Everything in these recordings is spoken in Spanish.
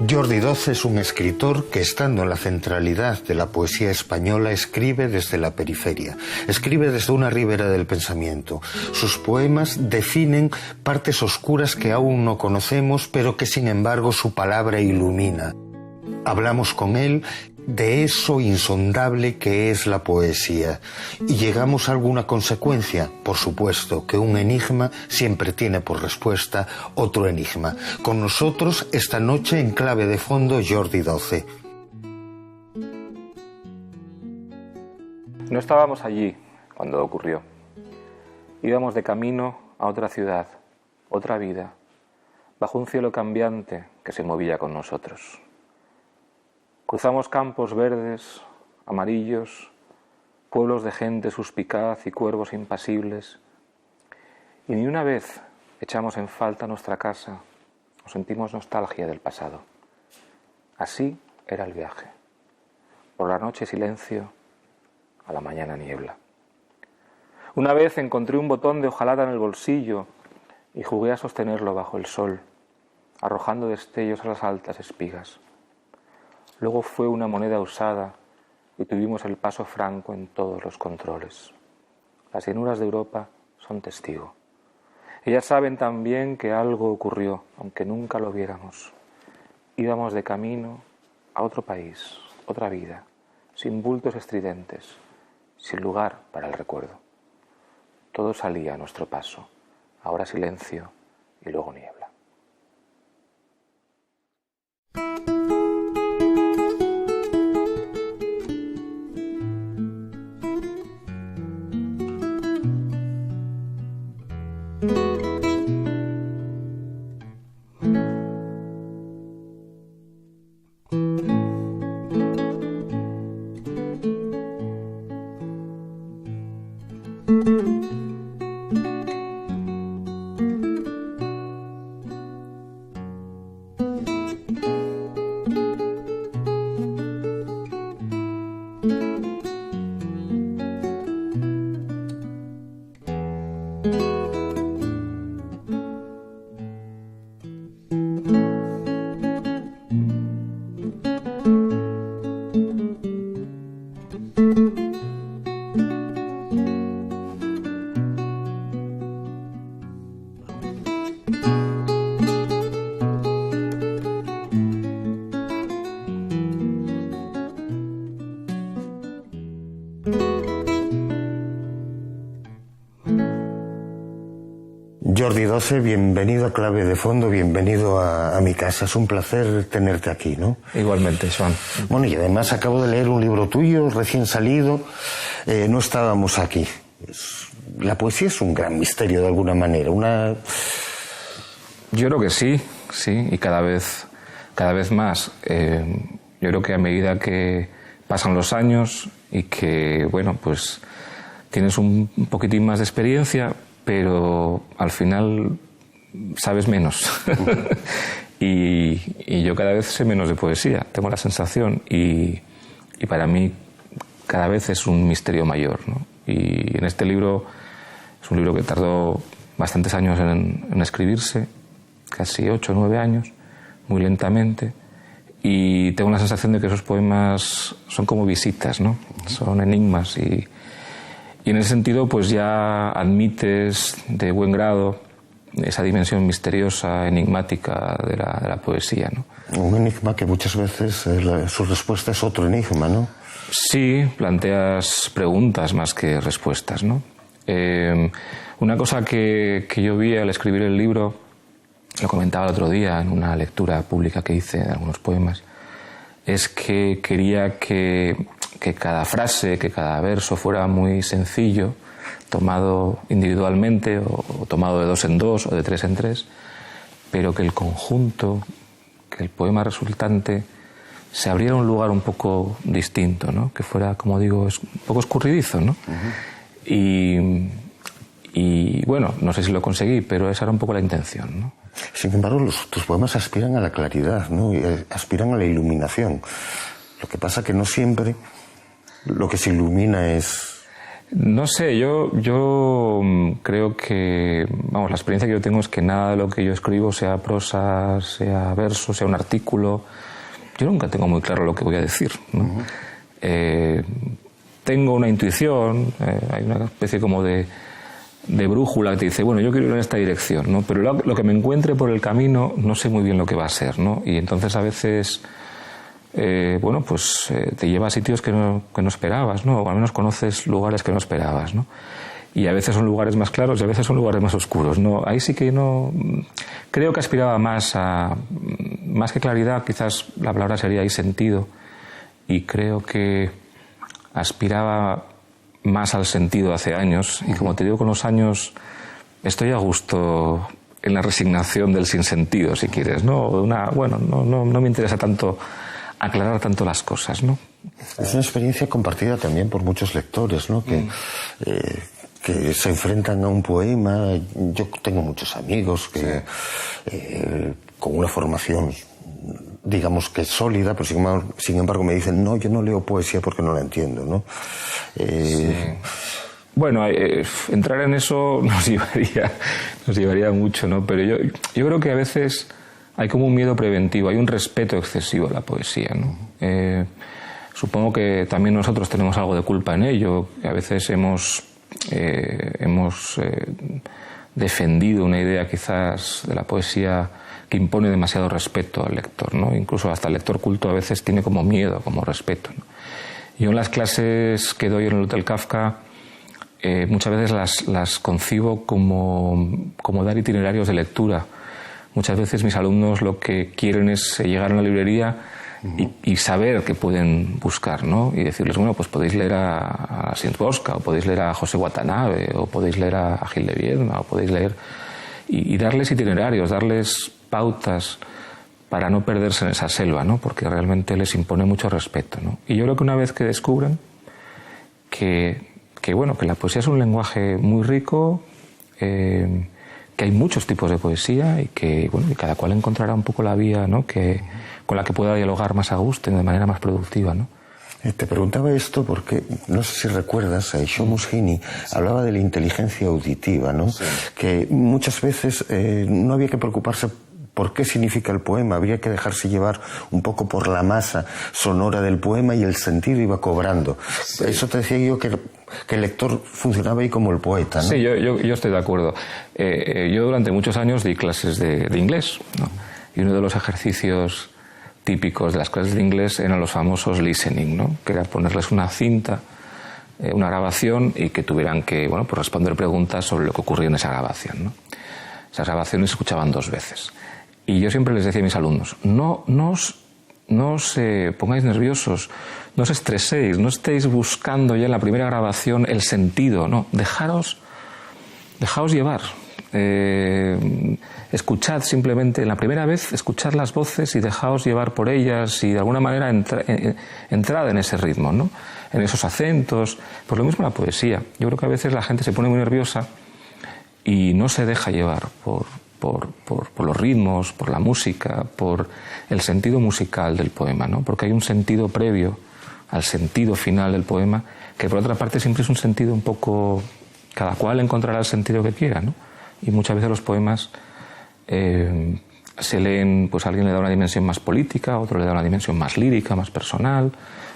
Jordi Doce es un escritor que, estando en la centralidad de la poesía española, escribe desde la periferia, escribe desde una ribera del pensamiento. Sus poemas definen partes oscuras que aún no conocemos, pero que sin embargo su palabra ilumina. Hablamos con él de eso insondable que es la poesía. ¿Y llegamos a alguna consecuencia? Por supuesto que un enigma siempre tiene por respuesta otro enigma. Con nosotros esta noche en Clave de Fondo, Jordi Doce. No estábamos allí cuando ocurrió. Íbamos de camino a otra ciudad, otra vida, bajo un cielo cambiante que se movía con nosotros. Cruzamos campos verdes, amarillos, pueblos de gente suspicaz y cuervos impasibles, y ni una vez echamos en falta nuestra casa o sentimos nostalgia del pasado. Así era el viaje. Por la noche silencio, a la mañana niebla. Una vez encontré un botón de hojalata en el bolsillo y jugué a sostenerlo bajo el sol, arrojando destellos a las altas espigas. Luego fue una moneda usada y tuvimos el paso franco en todos los controles. Las llanuras de Europa son testigo. Ellas saben también que algo ocurrió, aunque nunca lo viéramos. Íbamos de camino a otro país, otra vida, sin bultos estridentes, sin lugar para el recuerdo. Todo salía a nuestro paso, ahora silencio y luego niebla. Jordi Doce, bienvenido a Clave de Fondo, bienvenido a mi casa. Es un placer tenerte aquí, ¿no? Igualmente, Joan. Bueno, y además acabo de leer un libro tuyo, recién salido. No estábamos aquí. La poesía es un gran misterio, de alguna manera. Yo creo que sí, y cada vez más. Yo creo que a medida que pasan los años y que, bueno, pues tienes un poquitín más de experiencia, pero al final sabes menos. y yo cada vez sé menos de poesía, tengo la sensación, y para mí cada vez es un misterio mayor, ¿no? Y en este libro, es un libro que tardó bastantes años en escribirse, casi 8 o 9 años, muy lentamente, y tengo la sensación de que esos poemas son como visitas, ¿no? Son enigmas, y en ese sentido pues ya admites de buen grado esa dimensión misteriosa, enigmática de la poesía, ¿no? Un enigma que muchas veces su respuesta es otro enigma, ¿no? Sí, planteas preguntas más que respuestas, ¿no? Una cosa que yo vi al escribir el libro, lo comentaba el otro día en una lectura pública que hice de algunos poemas, es que quería que cada frase, que cada verso fuera muy sencillo, tomado individualmente o tomado de 2 en 2 o de 3 en 3, pero que el conjunto, que el poema resultante se abriera un lugar un poco distinto, ¿no? Que fuera, como digo, un poco escurridizo, ¿no? Uh-huh. Y bueno, no sé si lo conseguí, pero esa era un poco la intención, ¿no? Sin embargo, tus poemas aspiran a la claridad, ¿no? Y aspiran a la iluminación. Lo que pasa que no siempre lo que se ilumina es No sé, yo creo que, vamos, la experiencia que yo tengo es que nada de lo que yo escribo, sea prosa, sea verso, sea un artículo, yo nunca tengo muy claro lo que voy a decir, ¿no? Tengo una intuición, hay una especie como de brújula que te dice, bueno, yo quiero ir en esta dirección, ¿no? Pero lo que me encuentre por el camino no sé muy bien lo que va a ser, ¿no? Y entonces a veces, bueno, pues te lleva a sitios que no esperabas, ¿no? O al menos conoces lugares que no esperabas, ¿no? Y a veces son lugares más claros y a veces son lugares más oscuros, ¿no? Ahí sí que no... Creo que aspiraba más que claridad, quizás la palabra sería ahí sentido, y creo que aspiraba más al sentido hace años, y como te digo, con los años estoy a gusto en la resignación del sinsentido, si quieres, ¿no? Bueno, no me interesa tanto aclarar tanto las cosas, ¿no? Es una experiencia compartida también por muchos lectores, ¿no? Que se enfrentan a un poema. Yo tengo muchos amigos que con una formación, digamos que sólida, pero sin embargo me dicen, no, yo no leo poesía porque no la entiendo, ¿no? Sí. Bueno, entrar en eso nos llevaría mucho, ¿no? Pero yo creo que a veces hay como un miedo preventivo, hay un respeto excesivo a la poesía, ¿no? Supongo que también nosotros tenemos algo de culpa en ello, que a veces hemos defendido una idea quizás de la poesía que impone demasiado respeto al lector, ¿no? Incluso hasta el lector culto a veces tiene como miedo, como respeto, ¿no? Yo en las clases que doy en el Hotel Kafka muchas veces las concibo como dar itinerarios de lectura. Muchas veces mis alumnos lo que quieren es llegar a una librería y saber qué pueden buscar, ¿no? Y decirles, bueno, pues podéis leer a Sintbosca, o podéis leer a José Watanabe, o podéis leer a Gil de Viedma, o podéis leer... Y darles itinerarios, darles pautas para no perderse en esa selva, ¿no? Porque realmente les impone mucho respeto, ¿no? Y yo creo que una vez que descubren que la poesía es un lenguaje muy rico, que hay muchos tipos de poesía y que, bueno, y cada cual encontrará un poco la vía, ¿no? Con la que pueda dialogar más a gusto y de manera más productiva, ¿no? Te preguntaba esto porque, no sé si recuerdas, Shomus Hini hablaba de la inteligencia auditiva, ¿no? Sí. Que muchas veces no había que preocuparse por qué significa el poema, habría que dejarse llevar un poco por la masa sonora del poema y el sentido iba cobrando. Sí. Eso te decía yo que el lector funcionaba ahí como el poeta, ¿no? Sí, yo estoy de acuerdo. Yo durante muchos años di clases de inglés, ¿no? Y uno de los ejercicios típicos de las clases de inglés eran los famosos listening, ¿no? Que era ponerles una cinta, una grabación, y que tuvieran que, bueno, pues responder preguntas sobre lo que ocurría en esa grabación, ¿no? Esas grabaciones se escuchaban 2 veces. Y yo siempre les decía a mis alumnos, no os pongáis nerviosos, no os estreséis, no estéis buscando ya en la primera grabación el sentido, no, dejaos llevar. Escuchad simplemente, la primera vez, escuchad las voces y dejaos llevar por ellas y de alguna manera entrad en ese ritmo, ¿no? En esos acentos. Pues lo mismo la poesía. Yo creo que a veces la gente se pone muy nerviosa y no se deja llevar por los ritmos, por la música, por el sentido musical del poema, ¿no? Porque hay un sentido previo al sentido final del poema, que por otra parte siempre es un sentido un poco... Cada cual encontrará el sentido que quiera, ¿no? Y muchas veces los poemas se leen, pues alguien le da una dimensión más política, otro le da una dimensión más lírica, más personal,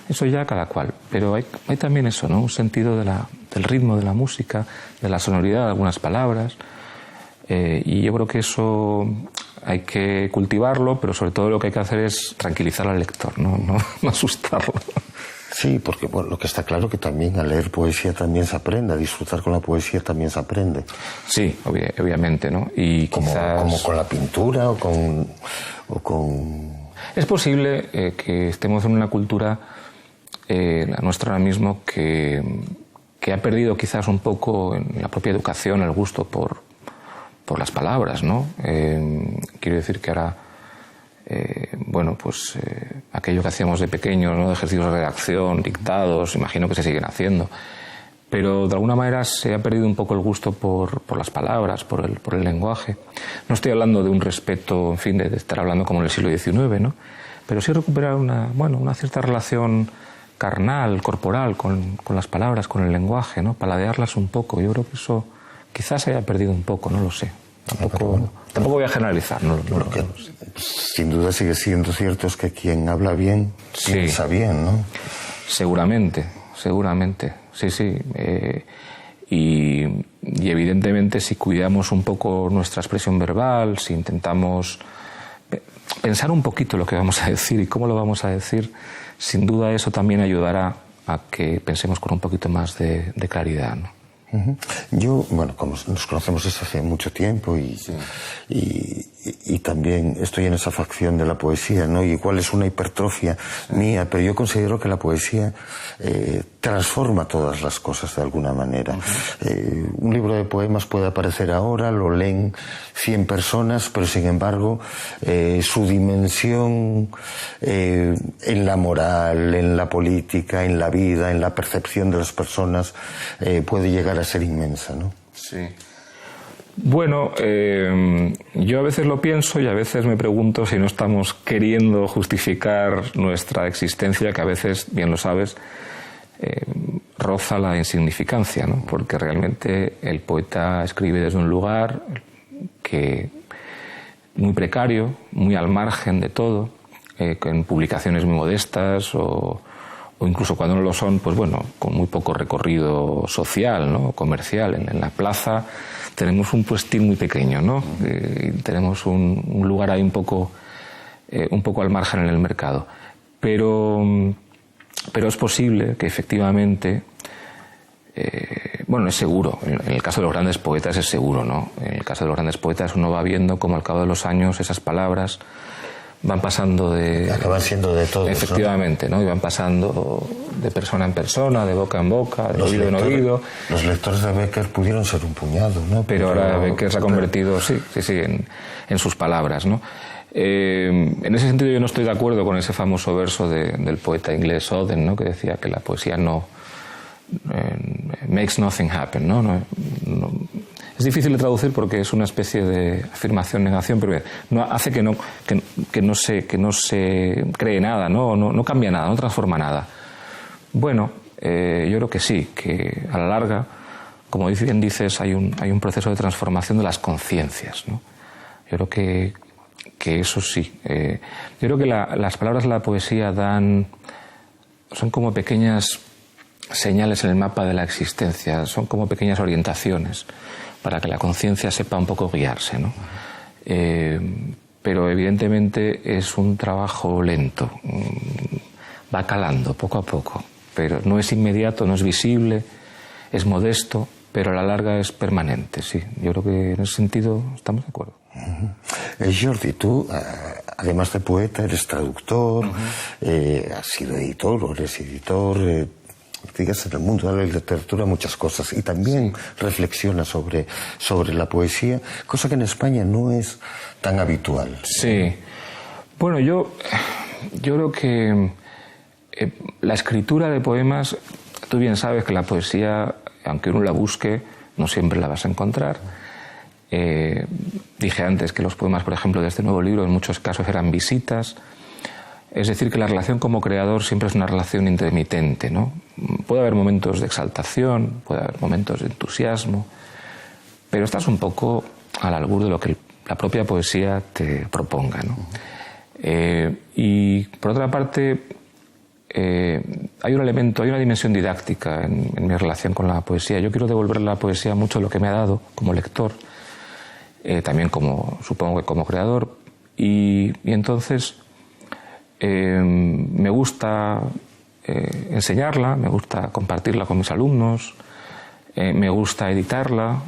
eso ya cada cual. Pero hay también eso, ¿no? Un sentido del ritmo de la música, de la sonoridad de algunas palabras, y yo creo que eso hay que cultivarlo, pero sobre todo lo que hay que hacer es tranquilizar al lector, no asustarlo. Sí, porque bueno, lo que está claro que también a leer poesía también se aprende, a disfrutar con la poesía también se aprende. Sí, obviamente, ¿no? Y quizás... como con la pintura o con... Es posible que estemos en una cultura, la nuestra ahora mismo, que ha perdido quizás un poco en la propia educación el gusto por las palabras, ¿no? Quiero decir que ahora... aquello que hacíamos de pequeños, ¿no? De ejercicios de redacción, dictados, imagino que se siguen haciendo, pero de alguna manera se ha perdido un poco el gusto por las palabras, por el lenguaje. No estoy hablando de un respeto, en fin, de estar hablando como en el siglo XIX, ¿no? Pero sí recuperar una cierta relación carnal, corporal, con las palabras, con el lenguaje, ¿no? Paladearlas un poco. Yo creo que eso quizás se haya perdido un poco, no lo sé. Tampoco voy a generalizar. Sin duda sigue siendo cierto es que quien habla bien piensa bien, ¿no? Seguramente. Sí. Y evidentemente si cuidamos un poco nuestra expresión verbal, si intentamos pensar un poquito lo que vamos a decir y cómo lo vamos a decir, sin duda eso también ayudará a que pensemos con un poquito más de claridad, ¿no? Yo, bueno, como nos conocemos desde hace mucho tiempo y también estoy en esa facción de la poesía, ¿no? Y igual es una hipertrofia mía, pero yo considero que la poesía transforma todas las cosas de alguna manera. Un libro de poemas puede aparecer ahora, lo leen 100 personas, pero sin embargo su dimensión en la moral, en la política, en la vida, en la percepción de las personas puede llegar a ser inmensa, ¿no? Sí. Bueno, yo a veces lo pienso y a veces me pregunto si no estamos queriendo justificar nuestra existencia, que a veces, bien lo sabes, roza la insignificancia, ¿no? Porque realmente el poeta escribe desde un lugar que muy precario, muy al margen de todo, con publicaciones muy modestas o incluso cuando no lo son, pues bueno, con muy poco recorrido social, ¿no? Comercial. En la plaza tenemos un puestín muy pequeño, ¿no? Tenemos un lugar ahí un poco al margen en el mercado. Pero es posible que efectivamente, bueno, es seguro, en el caso de los grandes poetas es seguro, ¿no? En el caso de los grandes poetas uno va viendo cómo al cabo de los años esas palabras van pasando acaban siendo de todos, efectivamente, ¿no? Y van pasando de persona en persona, de boca en boca, de oído en oído. Los lectores de Bécquer pudieron ser un puñado, ¿no? Pero ahora Bécquer se ha convertido, sí, en sus palabras, ¿no? En ese sentido yo no estoy de acuerdo con ese famoso verso del poeta inglés Auden, ¿no? Que decía que la poesía no makes nothing happen, ¿no? Es difícil de traducir porque es una especie de afirmación-negación, pero no hace que no se cree nada, no cambia nada, no transforma nada. Bueno, yo creo que sí, que a la larga, como bien dices, hay un proceso de transformación de las conciencias, ¿no? Yo creo que eso sí. Yo creo que las palabras de la poesía son como pequeñas señales en el mapa de la existencia, son como pequeñas orientaciones para que la conciencia sepa un poco guiarse, ¿no? Pero evidentemente es un trabajo lento, va calando poco a poco, pero no es inmediato, no es visible, es modesto, pero a la larga es permanente, sí. Yo creo que en ese sentido estamos de acuerdo. Jordi, tú, además de poeta, eres traductor, has sido editor, o eres editor, digas, en el mundo de la literatura muchas cosas, y también reflexionas sobre la poesía, cosa que en España no es tan habitual. Sí. Bueno, yo creo que la escritura de poemas, tú bien sabes que la poesía, aunque uno la busque, no siempre la vas a encontrar. Dije antes que los poemas, por ejemplo, de este nuevo libro en muchos casos eran visitas. Es decir, que la relación como creador siempre es una relación intermitente, ¿no? Puede haber momentos de exaltación, puede haber momentos de entusiasmo, pero estás un poco al albur de lo que la propia poesía te proponga, ¿no? Y por otra parte, hay un elemento, hay una dimensión didáctica en mi relación con la poesía. Yo quiero devolverle a la poesía mucho de lo que me ha dado como lector, también supongo que como creador, y entonces me gusta enseñarla, me gusta compartirla con mis alumnos, me gusta editarla.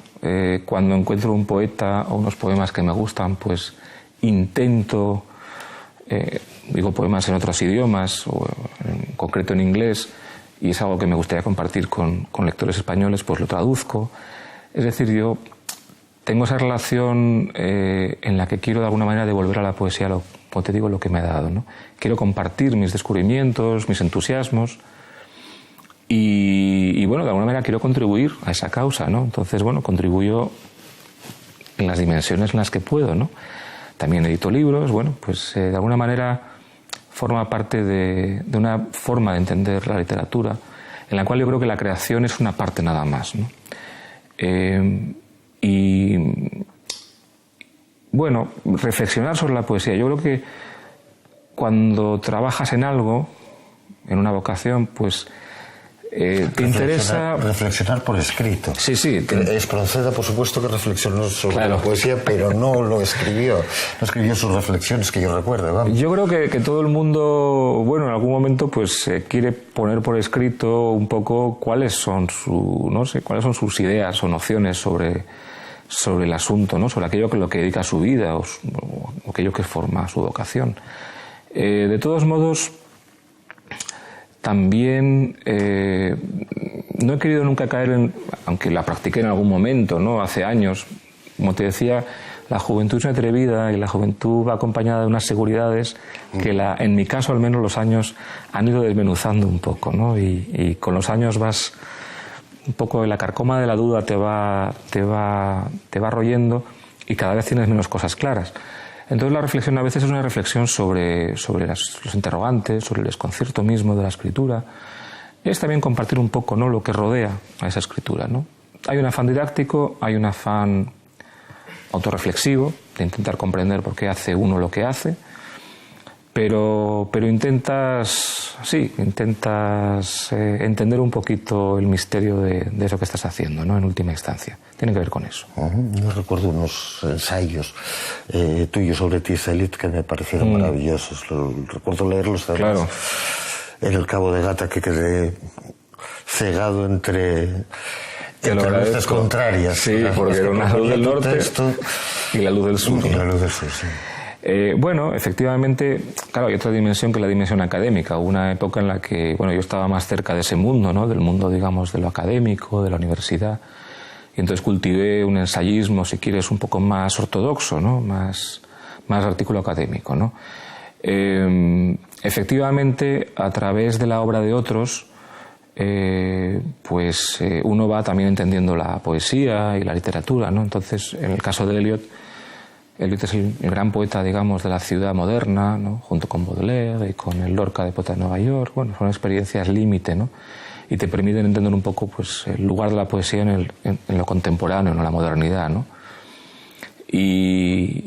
Cuando encuentro un poeta o unos poemas que me gustan, pues intento, digo poemas en otros idiomas, o en concreto en inglés, y es algo que me gustaría compartir con lectores españoles, pues lo traduzco. Es decir, yo tengo esa relación en la que quiero de alguna manera devolver a la poesía, como te digo, lo que me ha dado, ¿no? Quiero compartir mis descubrimientos, mis entusiasmos y bueno, de alguna manera quiero contribuir a esa causa, ¿no? Entonces, bueno, contribuyo en las dimensiones en las que puedo, ¿no? También edito libros, bueno, pues de alguna manera forma parte de una forma de entender la literatura en la cual yo creo que la creación es una parte nada más, ¿no? Y bueno, reflexionar sobre la poesía. Yo creo que cuando trabajas en algo, en una vocación, pues te interesa... Reflexionar por escrito. Sí. Espronceda, por supuesto, que reflexionó sobre la poesía, pero no lo escribió. No escribió sus reflexiones, que yo recuerde, vamos. Yo creo que todo el mundo, bueno, en algún momento, pues quiere poner por escrito un poco cuáles son sus ideas o nociones sobre el asunto, ¿no? Sobre aquello que lo que dedica a su vida o aquello que forma su vocación. De todos modos, también no he querido nunca caer en, aunque la practiqué en algún momento, ¿no? Hace años, como te decía, la juventud es atrevida y la juventud va acompañada de unas seguridades que en mi caso al menos los años han ido desmenuzando un poco, ¿no? Y con los años vas un poco, la carcoma de la duda te va royendo y cada vez tienes menos cosas claras. Entonces la reflexión a veces es una reflexión sobre los interrogantes, sobre el desconcierto mismo de la escritura. Es también compartir un poco, ¿no?, lo que rodea a esa escritura, ¿no? Hay un afán didáctico, hay un afán autorreflexivo, de intentar comprender por qué hace uno lo que hace, pero intentas entender un poquito el misterio de eso que estás haciendo, ¿no?, en última instancia. Tiene que ver con eso. Yo recuerdo unos ensayos tuyos sobre T.S. Eliot que me parecieron maravillosos. Recuerdo leerlos además, claro, en el Cabo de Gata, que quedé cegado entre luces contrarias. Sí, porque era una luz del norte y la luz del sur. Y la luz del sur, sí. Bueno, efectivamente, claro, hay otra dimensión que la dimensión académica. Hubo una época en la que, bueno, yo estaba más cerca de ese mundo, ¿no?, del mundo, digamos, de lo académico, de la universidad. Y entonces cultivé un ensayismo, si quieres, un poco más ortodoxo, ¿no?, más artículo académico, ¿no? Efectivamente, a través de la obra de otros, uno va también entendiendo la poesía y la literatura, ¿no? Entonces, en el caso de Eliot es el gran poeta, digamos, de la ciudad moderna, ¿no?, junto con Baudelaire y con el Lorca de Poeta de Nueva York. Bueno, son experiencias límite, ¿no?, y te permiten entender un poco, pues, el lugar de la poesía en lo contemporáneo, en la modernidad, ¿no?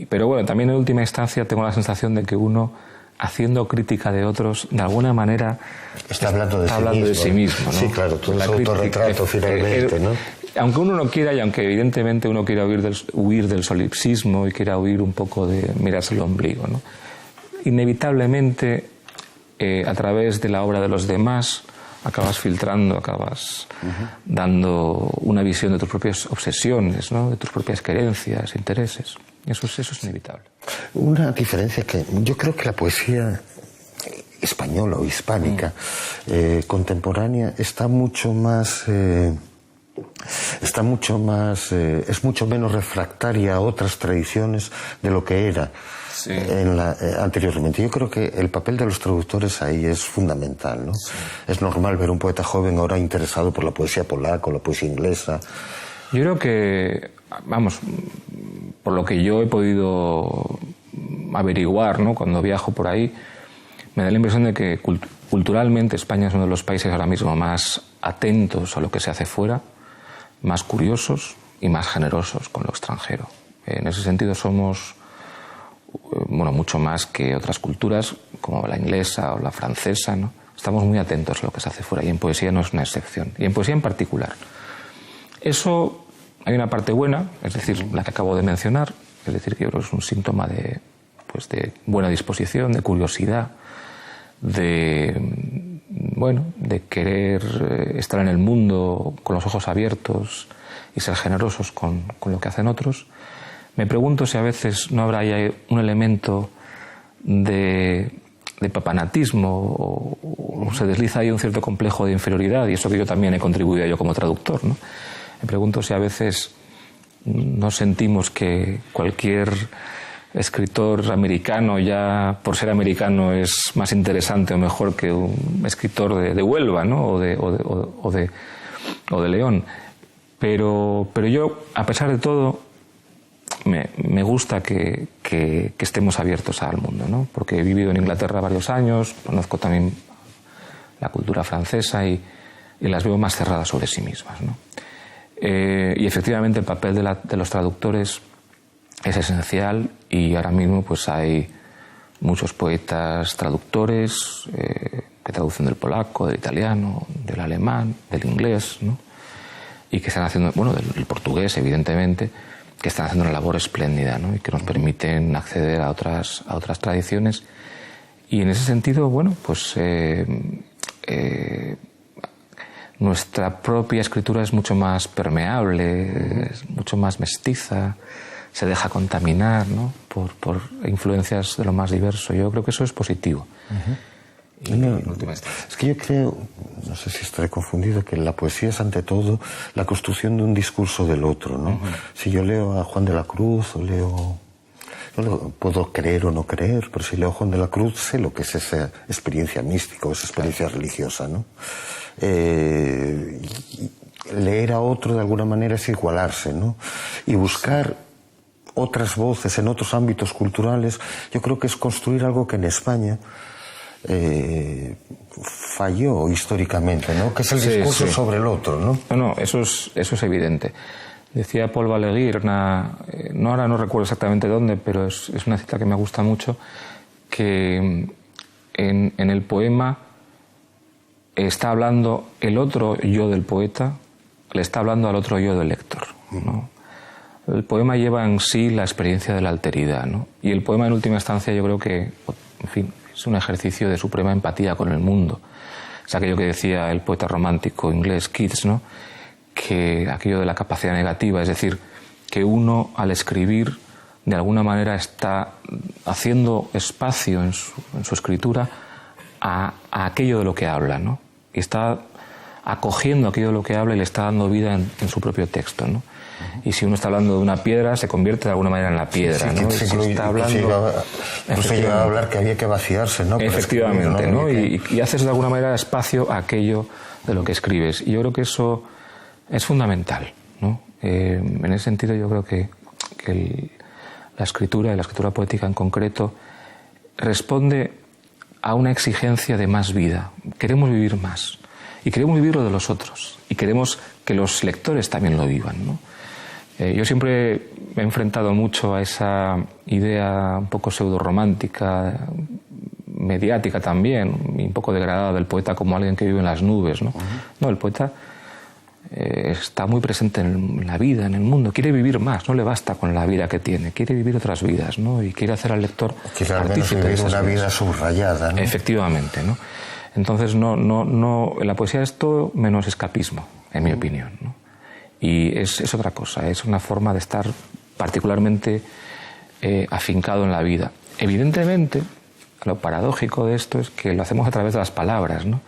Pero bueno, también en última instancia tengo la sensación de que uno, haciendo crítica de otros, de alguna manera está hablando de sí mismo, ¿no? Sí, claro, tu autorretrato finalmente, ¿no? Aunque uno no quiera, y aunque evidentemente uno quiera huir del solipsismo y quiera huir un poco de mirarse el ombligo, ¿no?, inevitablemente, a través de la obra de los demás, acabas filtrando, acabas dando una visión de tus propias obsesiones, ¿no?, de tus propias querencias, intereses. Eso es inevitable. Una diferencia que yo creo que la poesía española o hispánica contemporánea es mucho menos refractaria a otras tradiciones de lo que era anteriormente. Yo creo que el papel de los traductores ahí es fundamental, ¿no? Sí. Es normal ver un poeta joven ahora interesado por la poesía polaca o la poesía inglesa. Yo creo que, vamos, por lo que yo he podido averiguar, ¿no?, cuando viajo por ahí, me da la impresión de que culturalmente España es uno de los países ahora mismo más atentos a lo que se hace fuera, más curiosos y más generosos con lo extranjero. En ese sentido somos, bueno, mucho más que otras culturas como la inglesa o la francesa, ¿no? Estamos muy atentos a lo que se hace fuera, y en poesía no es una excepción, y en poesía en particular. Eso, hay una parte buena, es decir, la que acabo de mencionar, es decir, que yo creo que es un síntoma de buena disposición, de curiosidad, de querer estar en el mundo con los ojos abiertos y ser generosos con lo que hacen otros. Me pregunto si a veces no habrá ahí un elemento de papanatismo o se desliza ahí un cierto complejo de inferioridad, y eso que yo también he contribuido a ello como traductor, ¿no? Me pregunto si a veces no sentimos que cualquier escritor americano, ya por ser americano, es más interesante o mejor que un escritor de Huelva, ¿no?, o de León. Pero yo, a pesar de todo, me gusta que estemos abiertos al mundo, ¿no? Porque he vivido en Inglaterra varios años, conozco también la cultura francesa y las veo más cerradas sobre sí mismas, ¿no? Y efectivamente el papel de los traductores es esencial, y ahora mismo pues hay muchos poetas traductores que traducen del polaco, del italiano, del alemán, del inglés, ¿no? Y que están haciendo, bueno, del portugués evidentemente, que están haciendo una labor espléndida, ¿no? Y que nos permiten acceder a otras tradiciones. Y en ese sentido, bueno, pues nuestra propia escritura es mucho más permeable, es mucho más mestiza, se deja contaminar, ¿no? por influencias de lo más diverso. Yo creo que eso es positivo. Y en última instancia. Es que yo creo, no sé si estaré confundido, que la poesía es ante todo la construcción de un discurso del otro, ¿no? Si yo leo a Juan de la Cruz o leo... puedo creer o no creer, pero si leo a Juan de la Cruz sé lo que es esa experiencia mística o esa experiencia religiosa, ¿no? Leer a otro de alguna manera es igualarse, ¿no? Y buscar otras voces en otros ámbitos culturales, yo creo que es construir algo que en España falló históricamente, ¿no? Que es el discurso sobre el otro, ¿no? No, eso es evidente. Decía Paul Balaguer, ahora no recuerdo exactamente dónde, pero es una cita que me gusta mucho, que en el poema está hablando el otro yo del poeta, le está hablando al otro yo del lector, ¿no? El poema lleva en sí la experiencia de la alteridad, ¿no? Y el poema en última instancia yo creo que, en fin, es un ejercicio de suprema empatía con el mundo. Es aquello que decía el poeta romántico inglés Keats, ¿no? Que aquello de la capacidad negativa, es decir, que uno al escribir de alguna manera está haciendo espacio en su escritura a aquello de lo que habla, ¿no? Y está acogiendo aquello de lo que habla y le está dando vida en su propio texto, ¿no? Y si uno está hablando de una piedra, se convierte de alguna manera en la piedra, ¿no? Si está hablando... Incluso llegaba a hablar que había que vaciarse, ¿no? Efectivamente, ¿no? Y haces de alguna manera espacio a aquello de lo que escribes. Y yo creo que eso es fundamental, ¿no? En ese sentido yo creo que la escritura, y la escritura poética en concreto, responde a una exigencia de más vida. Queremos vivir más. Y queremos vivir lo de los otros. Y queremos que los lectores también lo vivan, ¿no? Yo siempre me he enfrentado mucho a esa idea un poco pseudo-romántica, mediática también, y un poco degradada del poeta como alguien que vive en las nubes, ¿no? No, el poeta está muy presente en la vida, en el mundo, quiere vivir más, no le basta con la vida que tiene, quiere vivir otras vidas, ¿no? Y quiere hacer al lector partícipe de esas una vida vidas. Subrayada, ¿no? Efectivamente, ¿no? Entonces, no, la poesía es todo menos escapismo, en mi opinión, ¿no? Y es otra cosa, es una forma de estar particularmente afincado en la vida. Evidentemente, lo paradójico de esto es que lo hacemos a través de las palabras, ¿no?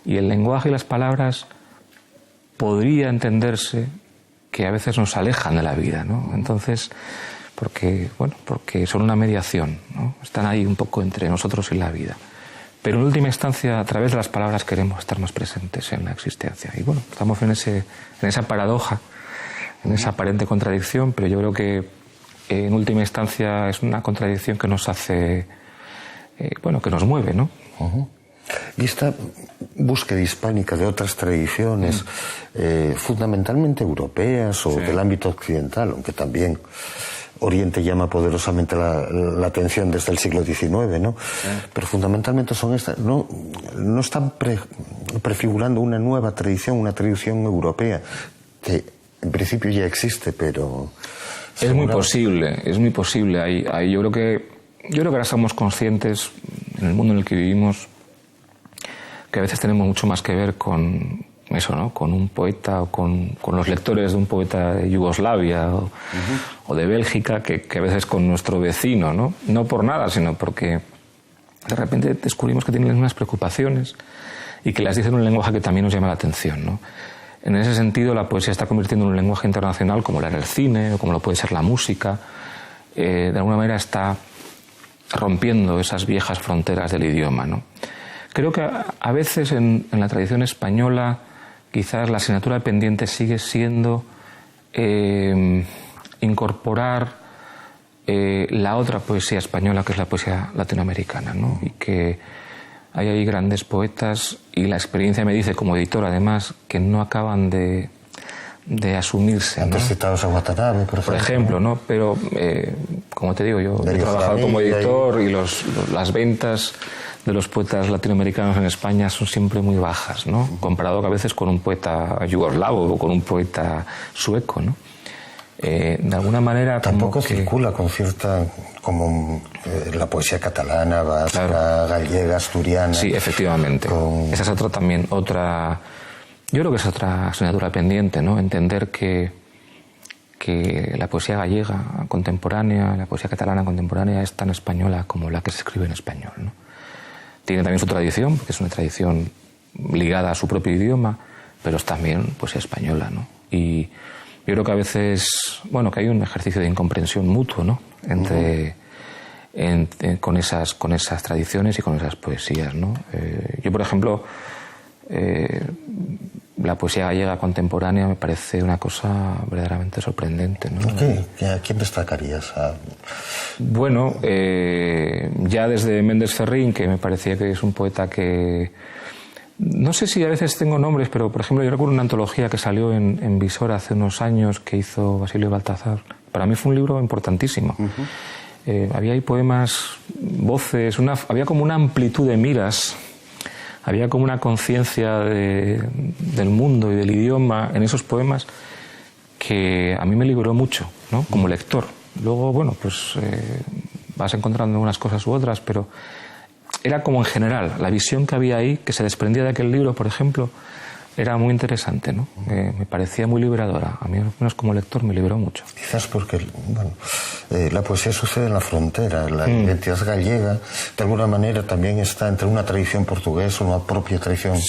Y el lenguaje y las palabras podría entenderse que a veces nos alejan de la vida, ¿no? Entonces, porque son una mediación, ¿no? Están ahí un poco entre nosotros y la vida. Pero en última instancia, a través de las palabras queremos estar más presentes en la existencia. Y bueno, estamos en esa paradoja, en esa aparente contradicción, pero yo creo que en última instancia es una contradicción que nos hace, que nos mueve, ¿no? Y esta búsqueda hispánica de otras tradiciones, fundamentalmente europeas o del ámbito occidental, aunque también Oriente llama poderosamente la atención desde el siglo XIX, ¿no? Pero fundamentalmente son estas, no están prefigurando una nueva tradición, una tradición europea, que en principio ya existe, pero... Es muy posible. Yo creo que ahora somos conscientes, en el mundo en el que vivimos, que a veces tenemos mucho más que ver con eso, ¿no? Con un poeta o con los lectores de un poeta de Yugoslavia o de Bélgica que a veces con nuestro vecino, ¿no? No por nada, sino porque de repente descubrimos que tienen las mismas preocupaciones y que las dicen en un lenguaje que también nos llama la atención, ¿no? En ese sentido, la poesía está convirtiendo en un lenguaje internacional como lo era el cine o como lo puede ser la música. De alguna manera está rompiendo esas viejas fronteras del idioma, ¿no? Creo que a veces en la tradición española quizás la asignatura pendiente sigue siendo incorporar la otra poesía española, que es la poesía latinoamericana, ¿no? Y que hay ahí grandes poetas, y la experiencia me dice, como editor además, que no acaban de asumirse, ¿no? Antes citabas a Watanabe, por ejemplo, ¿no? Pero, como te digo, yo he trabajado como editor y las ventas de los poetas latinoamericanos en España son siempre muy bajas, ¿no? Comparado a veces con un poeta yugoslavo o con un poeta sueco, ¿no? De alguna manera... Tampoco circula con cierta... como la poesía catalana, vasca, claro, gallega, asturiana... Sí, efectivamente. Esa es otra... Yo creo que es otra asignatura pendiente, ¿no? Entender que la poesía gallega contemporánea, la poesía catalana contemporánea es tan española como la que se escribe en español, ¿no? Tiene también su tradición, porque es una tradición ligada a su propio idioma, pero es también poesía española, ¿no? Y yo creo que a veces, bueno, que hay un ejercicio de incomprensión mutuo, ¿no? Con esas tradiciones y con esas poesías, ¿no? Yo, por ejemplo, la poesía gallega contemporánea me parece una cosa verdaderamente sorprendente, ¿no? ¿A quién destacarías? Bueno, ya desde Méndez Ferrín, que me parecía que es un poeta que... No sé si a veces tengo nombres, pero por ejemplo yo recuerdo una antología que salió en Visor hace unos años que hizo Basilio Baltazar. Para mí fue un libro importantísimo. Había ahí poemas, voces, había como una amplitud de miras, había como una conciencia del mundo y del idioma en esos poemas que a mí me liberó mucho, ¿no? Como lector. Luego, bueno, pues vas encontrando unas cosas u otras, pero era como en general, la visión que había ahí, que se desprendía de aquel libro, por ejemplo, era muy interesante, ¿no? Me parecía muy liberadora. A mí, al menos como lector, me liberó mucho. Quizás porque, bueno, la poesía sucede en la frontera, la identidad gallega, de alguna manera también está entre una tradición portuguesa, una propia tradición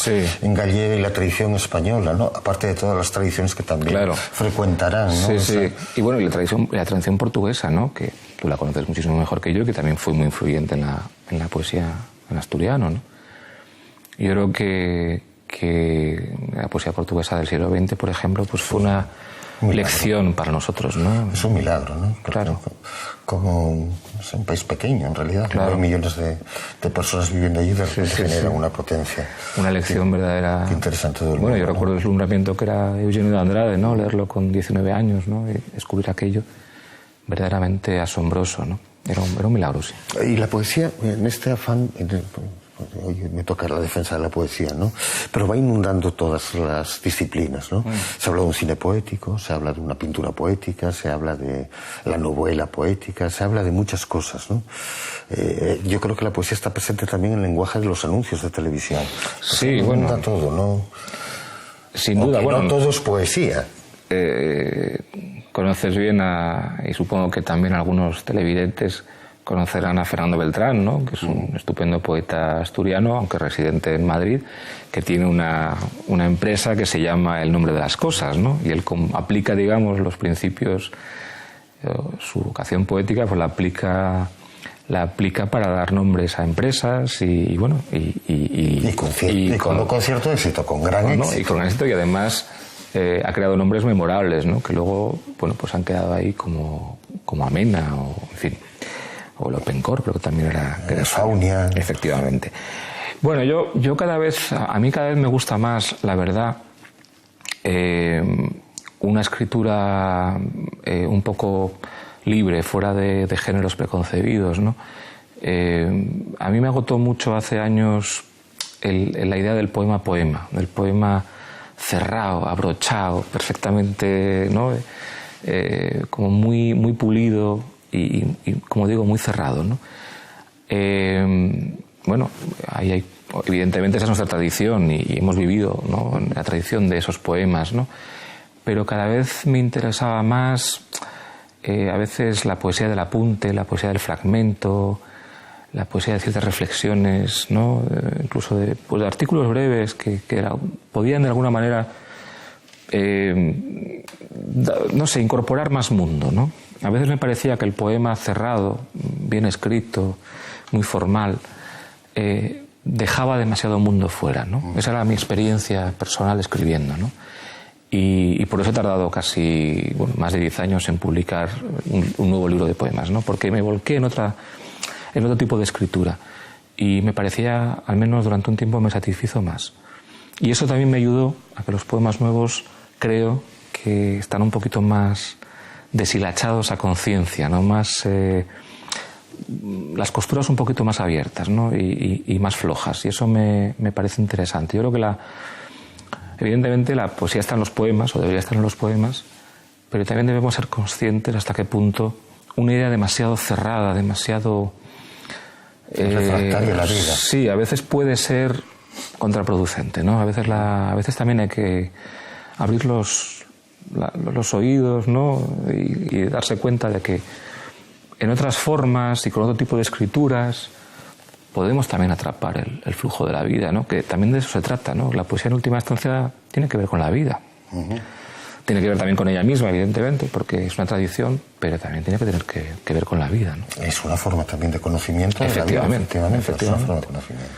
en gallega y la tradición española, ¿no? Aparte de todas las tradiciones que también frecuentarán, ¿no? Sí. Y bueno, y la tradición portuguesa, ¿no? Que tú la conoces muchísimo mejor que yo, que también fue muy influyente en la poesía en asturiano, ¿no? Yo creo que la poesía portuguesa del siglo XX, por ejemplo, pues fue una lección para nosotros, ¿no? Es un milagro, ¿no? Claro. Como es un país pequeño, en realidad. Claro. 9 millones de personas viviendo allí, de repente generan una potencia. Una lección verdadera. Qué interesante. Bueno, yo recuerdo el deslumbramiento que era Eugenio de Andrade, ¿no? Leerlo con 19 años, ¿no? Y descubrir aquello verdaderamente asombroso, ¿no? Era un milagro, sí. Y la poesía, en este afán... Hoy me toca la defensa de la poesía, ¿no? Pero va inundando todas las disciplinas, ¿no? Se habla de un cine poético, se habla de una pintura poética, se habla de la novela poética, se habla de muchas cosas, ¿no? Yo creo que la poesía está presente también en el lenguaje de los anuncios de televisión. Sí, bueno. Inunda todo, ¿no? Sin duda, bueno. No todo es poesía. Conoces bien y supongo que también algunos televidentes conocerán a Fernando Beltrán, ¿no? Que es un estupendo poeta asturiano, aunque residente en Madrid, que tiene una empresa que se llama El Nombre de las Cosas, ¿no? Y él aplica, digamos, los principios, su vocación poética, pues la aplica para dar nombres a empresas y bueno, con cierto éxito, con gran éxito. ¿no? Y con gran éxito, y además ha creado nombres memorables, ¿no? Que luego, bueno, pues han quedado ahí como Amena, o en fin, o Lopencore, pero que también era Faunia. Efectivamente. Bueno, yo a mí cada vez me gusta más, la verdad, una escritura un poco libre, fuera de géneros preconcebidos, ¿no? A mí me agotó mucho hace años la idea del poema-poema, del poema cerrado, abrochado, perfectamente, ¿no? Como muy, muy pulido y, como digo, muy cerrado, ¿no? Bueno, hay, evidentemente esa es nuestra tradición y hemos vivido, ¿no?, en la tradición de esos poemas, ¿no? Pero cada vez me interesaba más a veces la poesía del apunte, la poesía del fragmento, la poesía de ciertas reflexiones, ¿no? Incluso de artículos breves que podían de alguna manera no sé, incorporar más mundo, ¿no? A veces me parecía que el poema cerrado, bien escrito, muy formal, dejaba demasiado mundo fuera, ¿no? Esa era mi experiencia personal escribiendo, ¿no? Y por eso he tardado casi más de 10 años en publicar un nuevo libro de poemas, ¿no? Porque me volqué en otro tipo de escritura y me parecía, al menos durante un tiempo, me satisfizo más. Y eso también me ayudó a que los poemas nuevos, creo, que están un poquito más deshilachados a conciencia, ¿no? Más, las costuras un poquito más abiertas, ¿no? y más flojas, y eso me parece interesante. Yo creo que evidentemente la poesía está en los poemas, o debería estar en los poemas, pero también debemos ser conscientes hasta qué punto una idea demasiado cerrada, demasiado refractaria a la vida. Sí, a veces puede ser contraproducente, ¿no? A veces también hay que abrir los oídos, ¿no? y darse cuenta de que en otras formas y con otro tipo de escrituras podemos también atrapar el flujo de la vida, ¿no? Que también de eso se trata, ¿no? La poesía en última instancia tiene que ver con la vida. Tiene que ver también con ella misma, evidentemente, porque es una tradición, pero también tiene que tener que ver con la vida, ¿no? Es una forma también de conocimiento. Efectivamente. Es una forma de conocimiento.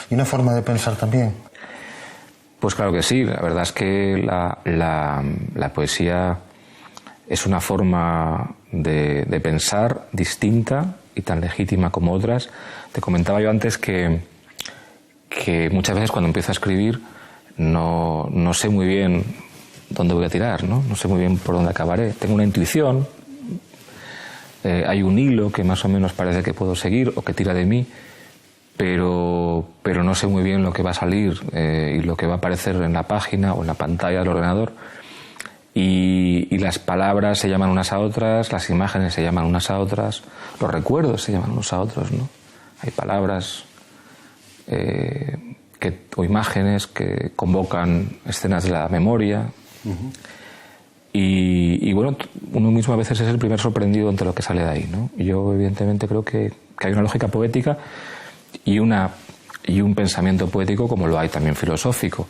¿Y una forma de pensar también? Pues claro que sí. La verdad es que la poesía es una forma de pensar distinta y tan legítima como otras. Te comentaba yo antes que muchas veces cuando empiezo a escribir no sé muy bien dónde voy a tirar, ¿no? No sé muy bien por dónde acabaré. Tengo una intuición, hay un hilo que más o menos parece que puedo seguir o que tira de mí, pero no sé muy bien lo que va a salir y lo que va a aparecer en la página o en la pantalla del ordenador. Y las palabras se llaman unas a otras, las imágenes se llaman unas a otras, los recuerdos se llaman unos a otros, ¿no? Hay palabras o imágenes que convocan escenas de la memoria. Y bueno, uno mismo a veces es el primer sorprendido ante lo que sale de ahí, ¿no? Yo evidentemente creo que hay una lógica poética y un pensamiento poético como lo hay también filosófico.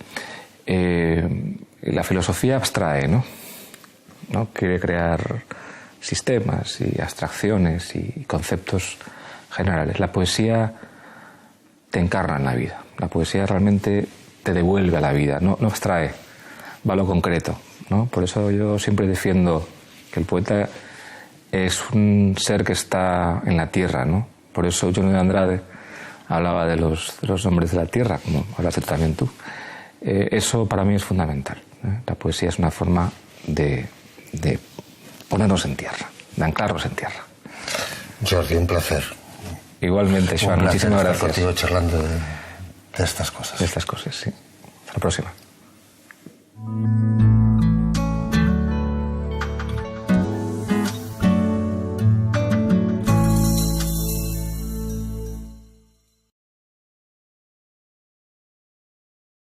La filosofía abstrae, ¿no? Quiere crear sistemas y abstracciones y conceptos generales. La poesía te encarna en la vida. La poesía realmente te devuelve a la vida, no abstrae, va a lo concreto, ¿no? Por eso yo siempre defiendo que el poeta es un ser que está en la tierra, ¿no? Por eso Johnny de Andrade hablaba de los hombres de la tierra, como hablaste también tú. Eso para mí es fundamental, ¿eh? La poesía es una forma de ponernos en tierra, de anclarnos en tierra. Jordi, un placer. Igualmente, Joan, muchísimas gracias. Contigo charlando de estas cosas. De estas cosas, sí. Hasta la próxima.